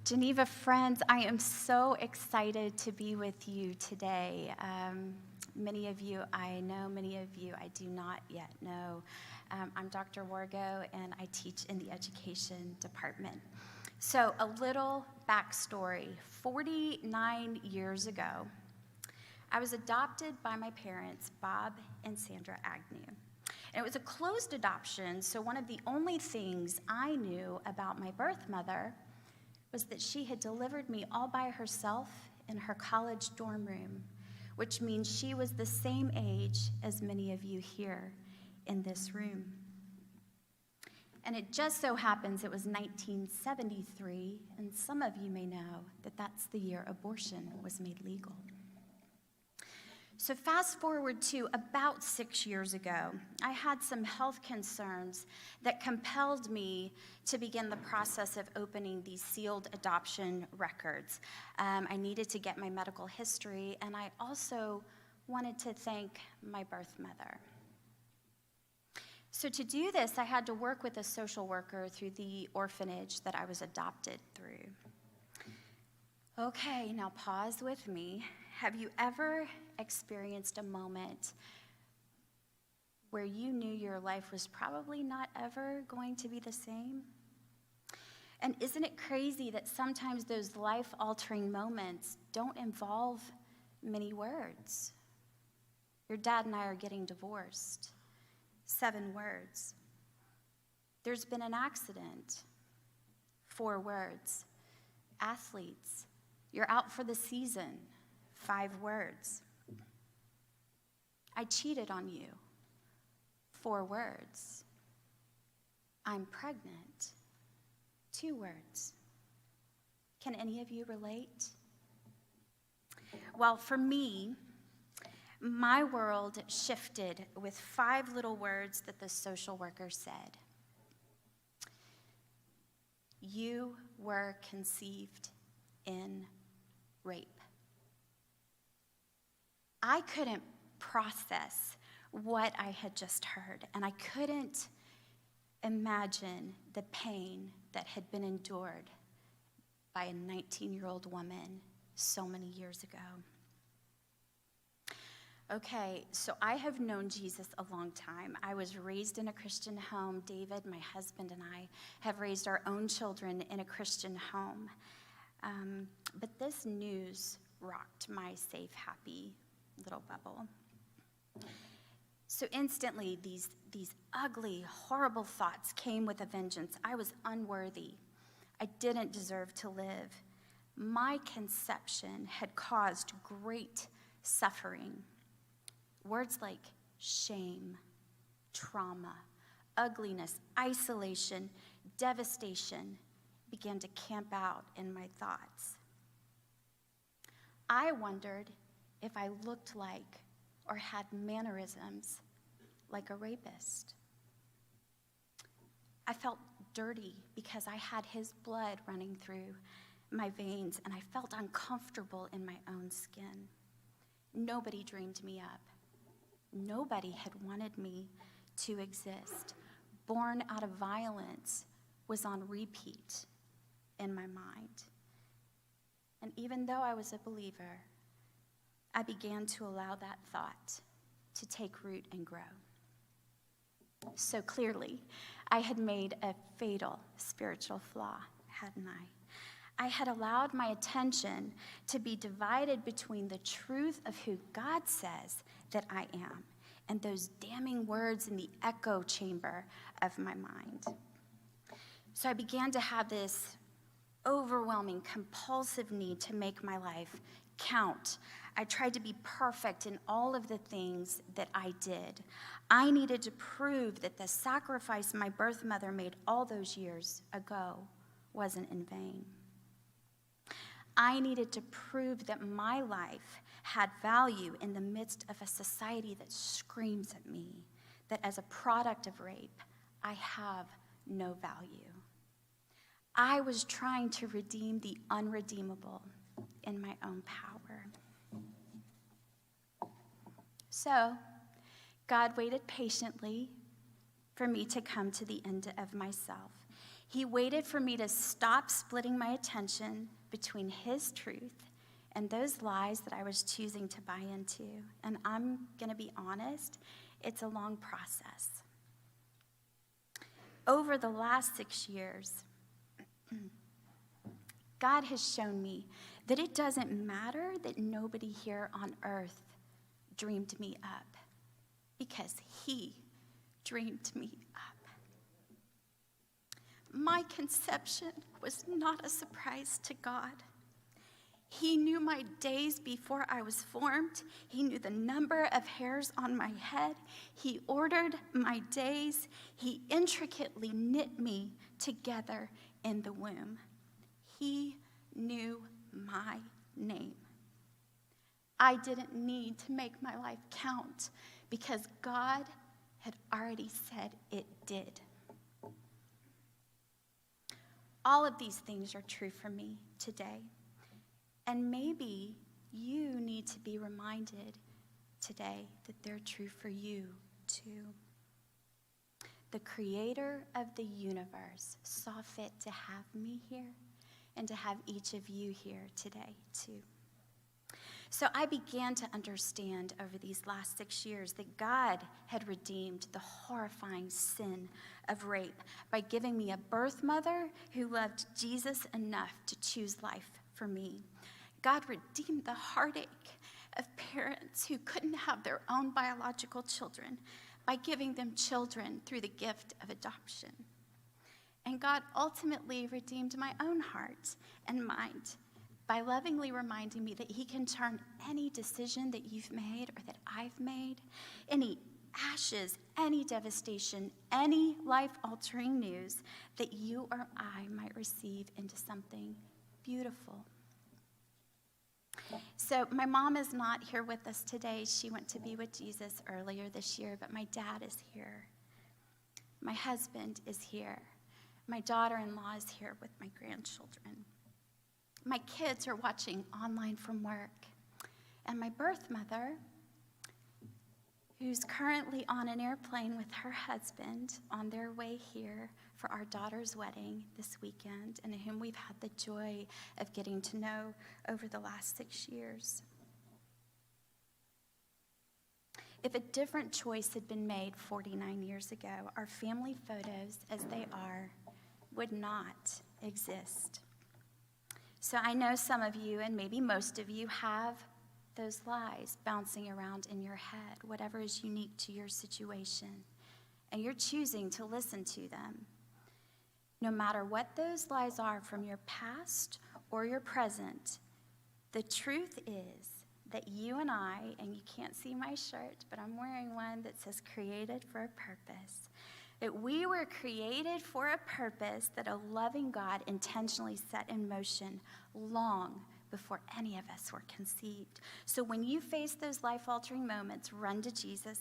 Geneva friends, I am so excited to be with you today. Many of you I know, many of you I do not yet know. I'm Dr. Wargo, and I teach in the education department. So a little backstory. 49 years ago, I was adopted by my parents, Bob and Sandra Agnew. And it was a closed adoption, so one of the only things I knew about my birth mother was that she had delivered me all by herself in her college dorm room, which means she was the same age as many of you here in this room. And it just so happens it was 1973, and some of you may know that that's the year abortion was made legal. So fast forward to about 6 years ago, I had some health concerns that compelled me to begin the process of opening these sealed adoption records. I needed to get my medical history, and I also wanted to thank my birth mother. So to do this, I had to work with a social worker through the orphanage that I was adopted through. Okay, now pause with me. Have you ever experienced a moment where you knew your life was probably not ever going to be the same? And isn't it crazy that sometimes those life-altering moments don't involve many words? Your dad and I are getting divorced. 7 words. There's been an accident. 4 words. Athletes, you're out for the season. 5 words. I cheated on you. 4 words. I'm pregnant. 2 words. Can any of you relate? Well, for me, my world shifted with 5 little words that the social worker said. You were conceived in rape. I couldn't process what I had just heard, and I couldn't imagine the pain that had been endured by a 19-year-old woman so many years ago. Okay, so I have known Jesus a long time. I was raised in a Christian home. David, my husband, and I have raised our own children in a Christian home. But this news rocked my safe, happy little bubble. So instantly, these ugly, horrible thoughts came with a vengeance. I was unworthy. I didn't deserve to live. My conception had caused great suffering. Words like shame, trauma, ugliness, isolation, devastation began to camp out in my thoughts. I wondered if I looked like or had mannerisms like a rapist. I felt dirty because I had his blood running through my veins, and I felt uncomfortable in my own skin. Nobody dreamed me up. Nobody had wanted me to exist. Born out of violence was on repeat in my mind. And even though I was a believer, I began to allow that thought to take root and grow. So clearly, I had made a fatal spiritual flaw, hadn't I? I had allowed my attention to be divided between the truth of who God says that I am and those damning words in the echo chamber of my mind. So I began to have this overwhelming, compulsive need to make my life count. I tried to be perfect in all of the things that I did. I needed to prove that the sacrifice my birth mother made all those years ago wasn't in vain. I needed to prove that my life had value in the midst of a society that screams at me that as a product of rape, I have no value. I was trying to redeem the unredeemable in my own power. So, God waited patiently for me to come to the end of myself. He waited for me to stop splitting my attention between his truth and those lies that I was choosing to buy into. And I'm going to be honest, it's a long process. Over the last 6 years, God has shown me that it doesn't matter that nobody here on earth dreamed me up, because he dreamed me up. My conception was not a surprise to God. He knew my days before I was formed. He knew the number of hairs on my head. He ordered my days. He intricately knit me together in the womb. He knew my name. I didn't need to make my life count because God had already said it did. All of these things are true for me today. And maybe you need to be reminded today that they're true for you too. The creator of the universe saw fit to have me here and to have each of you here today too. So I began to understand over these last 6 years that God had redeemed the horrifying sin of rape by giving me a birth mother who loved Jesus enough to choose life for me. God redeemed the heartache of parents who couldn't have their own biological children by giving them children through the gift of adoption. And God ultimately redeemed my own heart and mind by lovingly reminding me that he can turn any decision that you've made or that I've made, any ashes, any devastation, any life-altering news that you or I might receive into something beautiful. So my mom is not here with us today. She went to be with Jesus earlier this year, but my dad is here. My husband is here. My daughter-in-law is here with my grandchildren. My kids are watching online from work. And my birth mother, who's currently on an airplane with her husband on their way here for our daughter's wedding this weekend, and whom we've had the joy of getting to know over the last 6 years. If a different choice had been made 49 years ago, our family photos, as they are, would not exist. So I know some of you, and maybe most of you, have those lies bouncing around in your head, whatever is unique to your situation, and you're choosing to listen to them. No matter what those lies are from your past or your present, the truth is that you and I, and you can't see my shirt, but I'm wearing one that says created for a purpose, that we were created for a purpose that a loving God intentionally set in motion long before any of us were conceived. So when you face those life-altering moments, run to Jesus,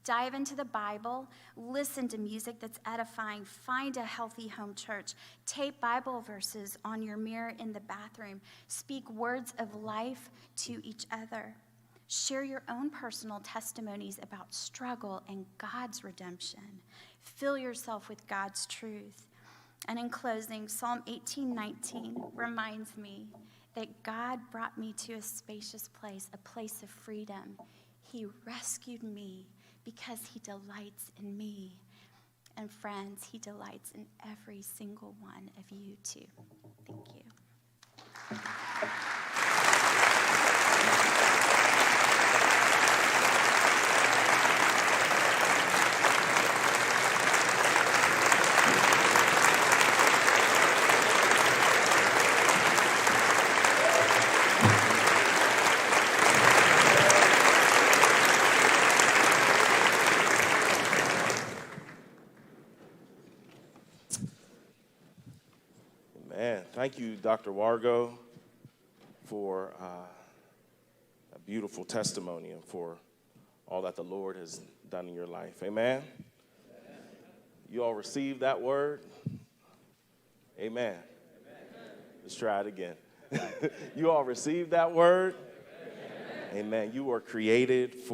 dive into the Bible, listen to music that's edifying, find a healthy home church, tape Bible verses on your mirror in the bathroom, speak words of life to each other. Share your own personal testimonies about struggle and God's redemption. Fill yourself with God's truth. And in closing, Psalm 18:19 reminds me that God brought me to a spacious place, a place of freedom. He rescued me because he delights in me. And friends, he delights in every single one of you too. Thank you. Thank you, Dr. Wargo, for a beautiful testimony and for all that the Lord has done in your life. Amen? You all received that word? Amen. Let's try it again. You all received that word? Amen. You were created for